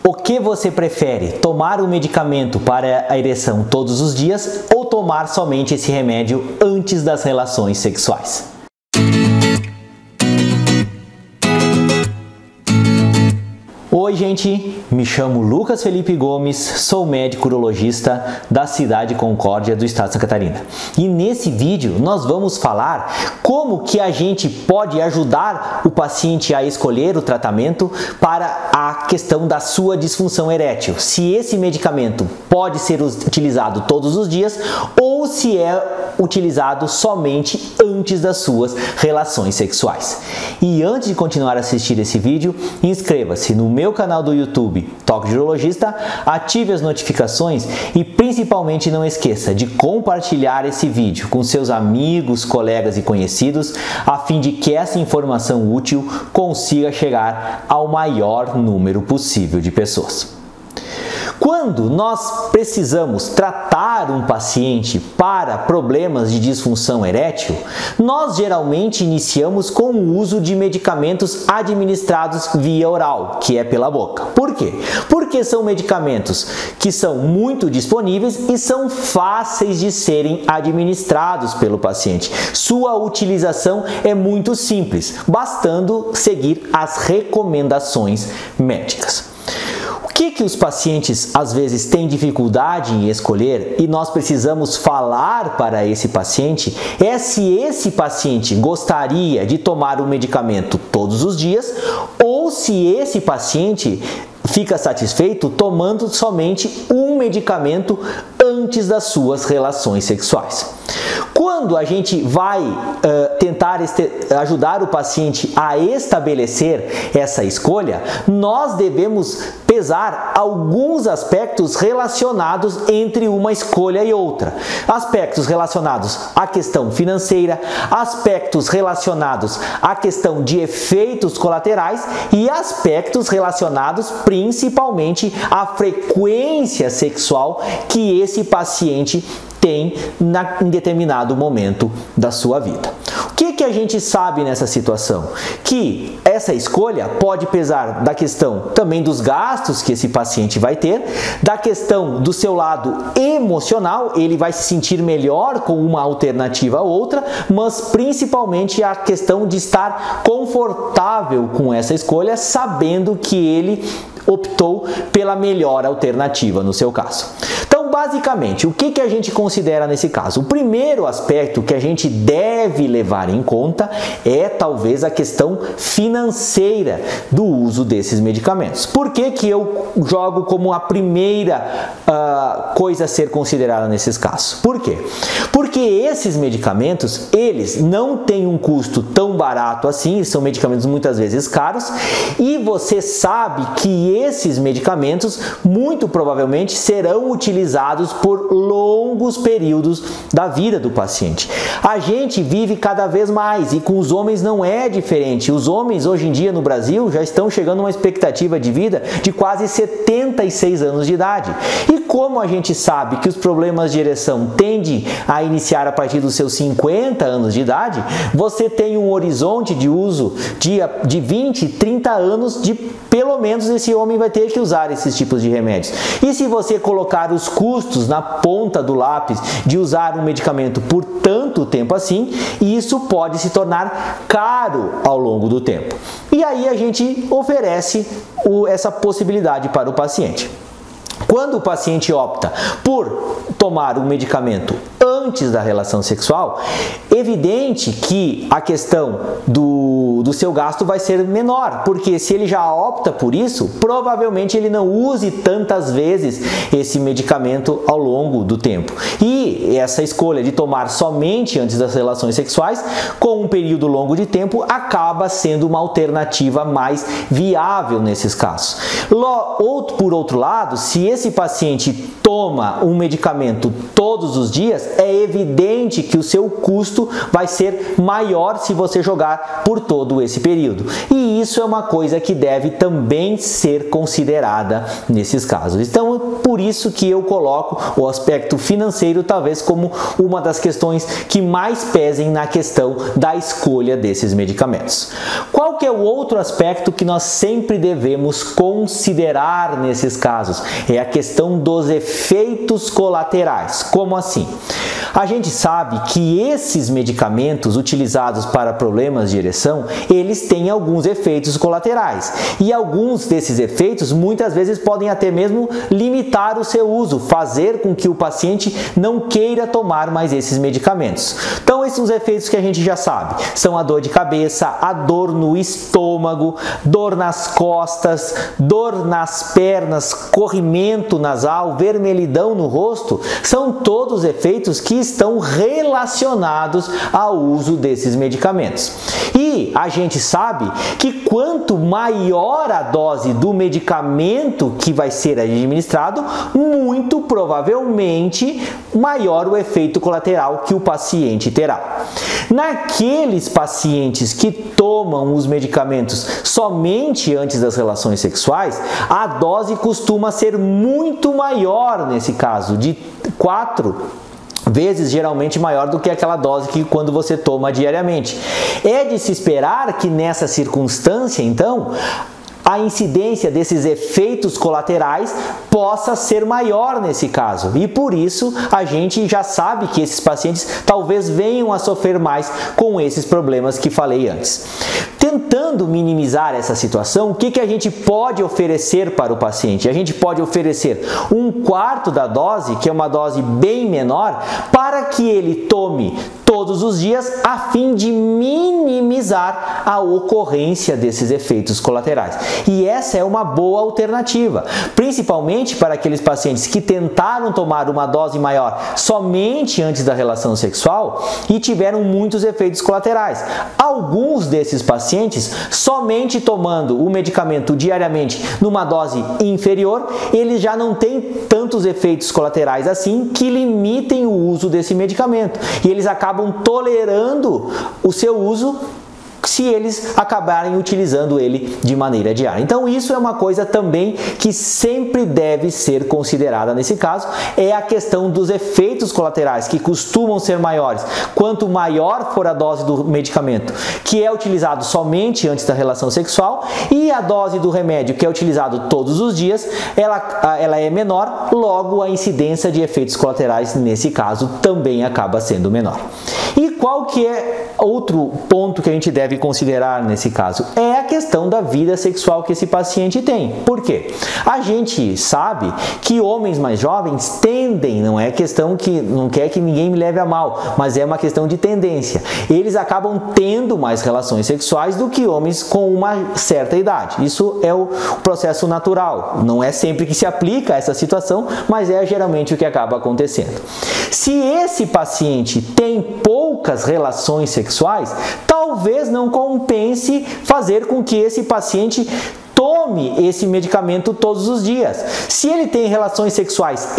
O que você prefere? Tomar o medicamento para a ereção todos os dias ou tomar somente esse remédio antes das relações sexuais? Oi gente, me chamo Lucas Felipe Gomes, sou médico urologista da cidade de Concórdia do estado de Santa Catarina. E nesse vídeo nós vamos falar como que a gente pode ajudar o paciente a escolher o tratamento para a questão da sua disfunção erétil. Se esse medicamento pode ser utilizado todos os dias ou se é utilizado somente antes das suas relações sexuais. E antes de continuar a assistir esse vídeo, inscreva-se no meu canal do YouTube, Toque de Urologista, ative as notificações e principalmente não esqueça de compartilhar esse vídeo com seus amigos, colegas e conhecidos, a fim de que essa informação útil consiga chegar ao maior número possível de pessoas. Quando nós precisamos tratar um paciente para problemas de disfunção erétil, nós geralmente iniciamos com o uso de medicamentos administrados via oral, que é pela boca. Por quê? Porque são medicamentos que são muito disponíveis e são fáceis de serem administrados pelo paciente. Sua utilização é muito simples, bastando seguir as recomendações médicas. O que os pacientes às vezes têm dificuldade em escolher e nós precisamos falar para esse paciente é se esse paciente gostaria de tomar o medicamento todos os dias ou se esse paciente fica satisfeito tomando somente um medicamento antes das suas relações sexuais. Quando a gente vai tentar ajudar o paciente a estabelecer essa escolha, nós devemos pesar alguns aspectos relacionados entre uma escolha e outra. Aspectos relacionados à questão financeira, aspectos relacionados à questão de efeitos colaterais e aspectos relacionados principalmente à frequência sexual que esse paciente tem em determinado momento da sua vida. O que a gente sabe nessa situação? Que essa escolha pode pesar da questão também dos gastos que esse paciente vai ter, da questão do seu lado emocional, ele vai se sentir melhor com uma alternativa a outra, mas principalmente a questão de estar confortável com essa escolha, sabendo que ele optou pela melhor alternativa no seu caso. Então, basicamente, o que a gente considera nesse caso? O primeiro aspecto que a gente deve levar em conta é talvez a questão financeira do uso desses medicamentos. Por que eu jogo como a primeira coisa a ser considerada nesses casos? Por quê? Porque esses medicamentos, eles não têm um custo tão barato assim, são medicamentos muitas vezes caros, e você sabe que esses medicamentos muito provavelmente serão utilizados por longos períodos da vida do paciente. A gente vive cada vez mais e com os homens não é diferente. Os homens hoje em dia no Brasil já estão chegando a uma expectativa de vida de quase 76 anos de idade. E como a gente sabe que os problemas de ereção tendem a iniciar a partir dos seus 50 anos de idade, você tem um horizonte de uso de 20, 30 anos de pelo menos esse homem vai ter que usar esses tipos de remédios. E se você colocar os custos na ponta do lápis de usar um medicamento por tanto tempo assim, isso pode se tornar caro ao longo do tempo. E aí a gente oferece essa possibilidade para o paciente. Quando o paciente opta por tomar um medicamento antes da relação sexual, evidente que a questão do seu gasto vai ser menor, porque se ele já opta por isso, provavelmente ele não use tantas vezes esse medicamento ao longo do tempo. E essa escolha de tomar somente antes das relações sexuais, com um período longo de tempo, acaba sendo uma alternativa mais viável nesses casos. Por outro lado, se esse paciente toma um medicamento todos os dias, é evidente que o seu custo vai ser maior se você jogar por todo esse período. E isso é uma coisa que deve também ser considerada nesses casos. Então, por por isso que eu coloco o aspecto financeiro talvez como uma das questões que mais pesem na questão da escolha desses medicamentos. Qual que é o outro aspecto que nós sempre devemos considerar nesses casos? É a questão dos efeitos colaterais. Como assim? A gente sabe que esses medicamentos utilizados para problemas de ereção, eles têm alguns efeitos colaterais. E alguns desses efeitos muitas vezes podem até mesmo limitar o seu uso, fazer com que o paciente não queira tomar mais esses medicamentos. Então, esses são os efeitos que a gente já sabe. São a dor de cabeça, a dor no estômago, dor nas costas, dor nas pernas, corrimento nasal, vermelhidão no rosto. São todos efeitos que estão relacionados ao uso desses medicamentos. E a gente sabe que quanto maior a dose do medicamento que vai ser administrado, muito provavelmente maior o efeito colateral que o paciente terá. Naqueles pacientes que tomam os medicamentos somente antes das relações sexuais, a dose costuma ser muito maior nesse caso, de 4 vezes geralmente maior do que aquela dose que quando você toma diariamente. É de se esperar que nessa circunstância, então, a incidência desses efeitos colaterais possa ser maior nesse caso. E por isso a gente já sabe que esses pacientes talvez venham a sofrer mais com esses problemas que falei antes. Tentando minimizar essa situação, o que a gente pode oferecer para o paciente? A gente pode oferecer 1/4 da dose, que é uma dose bem menor, para que ele tome todos os dias a fim de minimizar a ocorrência desses efeitos colaterais. E essa é uma boa alternativa, principalmente para aqueles pacientes que tentaram tomar uma dose maior somente antes da relação sexual e tiveram muitos efeitos colaterais. Alguns desses pacientes, somente tomando o medicamento diariamente numa dose inferior, eles já não têm tantos efeitos colaterais assim que limitem o uso desse medicamento. E eles acabam tolerando o seu uso se eles acabarem utilizando ele de maneira diária. Então isso é uma coisa também que sempre deve ser considerada nesse caso, é a questão dos efeitos colaterais, que costumam ser maiores. Quanto maior for a dose do medicamento que é utilizado somente antes da relação sexual e a dose do remédio que é utilizado todos os dias, ela é menor, logo a incidência de efeitos colaterais nesse caso também acaba sendo menor. E qual que é outro ponto que a gente deve considerar nesse caso? É a questão da vida sexual que esse paciente tem. Por quê? A gente sabe que homens mais jovens tendem, não é questão que não quer que ninguém me leve a mal, mas é uma questão de tendência. Eles acabam tendo mais relações sexuais do que homens com uma certa idade. Isso é o processo natural. Não é sempre que se aplica essa situação, mas é geralmente o que acaba acontecendo. Se esse paciente tem poucas relações sexuais, talvez não compense fazer com que esse paciente tome esse medicamento todos os dias. Se ele tem relações sexuais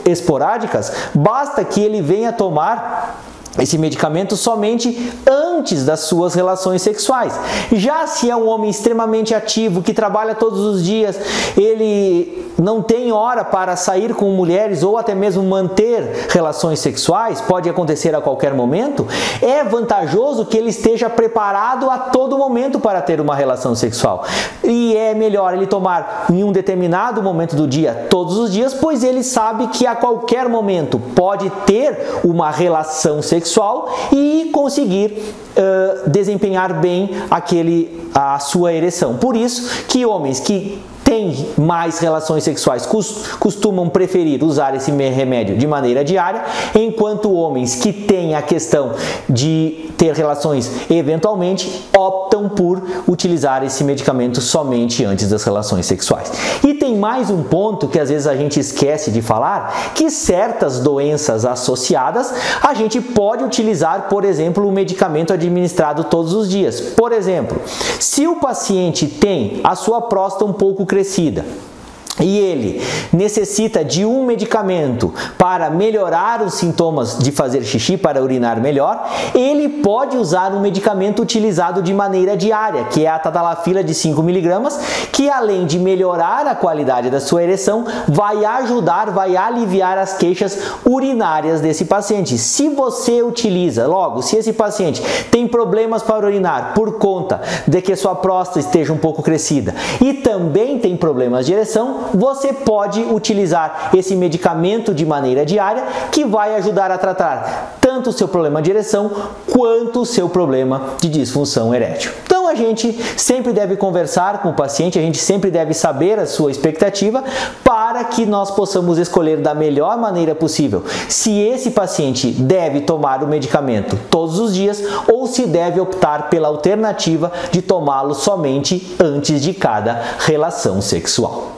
esporádicas, basta que ele venha tomar esse medicamento somente antes das suas relações sexuais. Já se é um homem extremamente ativo, que trabalha todos os dias, ele não tem hora para sair com mulheres ou até mesmo manter relações sexuais, pode acontecer a qualquer momento, é vantajoso que ele esteja preparado a todo momento para ter uma relação sexual. E é melhor ele tomar em um determinado momento do dia, todos os dias, pois ele sabe que a qualquer momento pode ter uma relação sexual e conseguir desempenhar bem a sua ereção. Por isso que homens que têm mais relações sexuais costumam preferir usar esse remédio de maneira diária, enquanto homens que têm a questão de ter relações eventualmente optam por utilizar esse medicamento somente antes das relações sexuais. E tem mais um ponto que às vezes a gente esquece de falar, que certas doenças associadas a gente pode utilizar, por exemplo, o medicamento administrado todos os dias. Por exemplo, se o paciente tem a sua próstata um pouco crescida, e ele necessita de um medicamento para melhorar os sintomas de fazer xixi, para urinar melhor, ele pode usar um medicamento utilizado de maneira diária, que é a tadalafila de 5 mg, que além de melhorar a qualidade da sua ereção, vai ajudar, vai aliviar as queixas urinárias desse paciente. Se você utiliza, logo, se esse paciente tem problemas para urinar por conta de que sua próstata esteja um pouco crescida e também tem problemas de ereção, você pode utilizar esse medicamento de maneira diária, que vai ajudar a tratar tanto o seu problema de ereção quanto o seu problema de disfunção erétil. Então a gente sempre deve conversar com o paciente, a gente sempre deve saber a sua expectativa para que nós possamos escolher da melhor maneira possível se esse paciente deve tomar o medicamento todos os dias ou se deve optar pela alternativa de tomá-lo somente antes de cada relação sexual.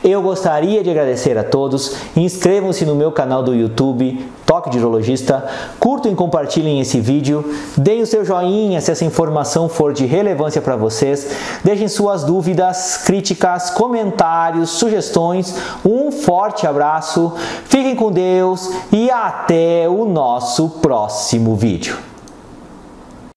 Eu gostaria de agradecer a todos, inscrevam-se no meu canal do YouTube, Toque de Urologista, curtam e compartilhem esse vídeo, deem o seu joinha se essa informação for de relevância para vocês, deixem suas dúvidas, críticas, comentários, sugestões, um forte abraço, fiquem com Deus e até o nosso próximo vídeo.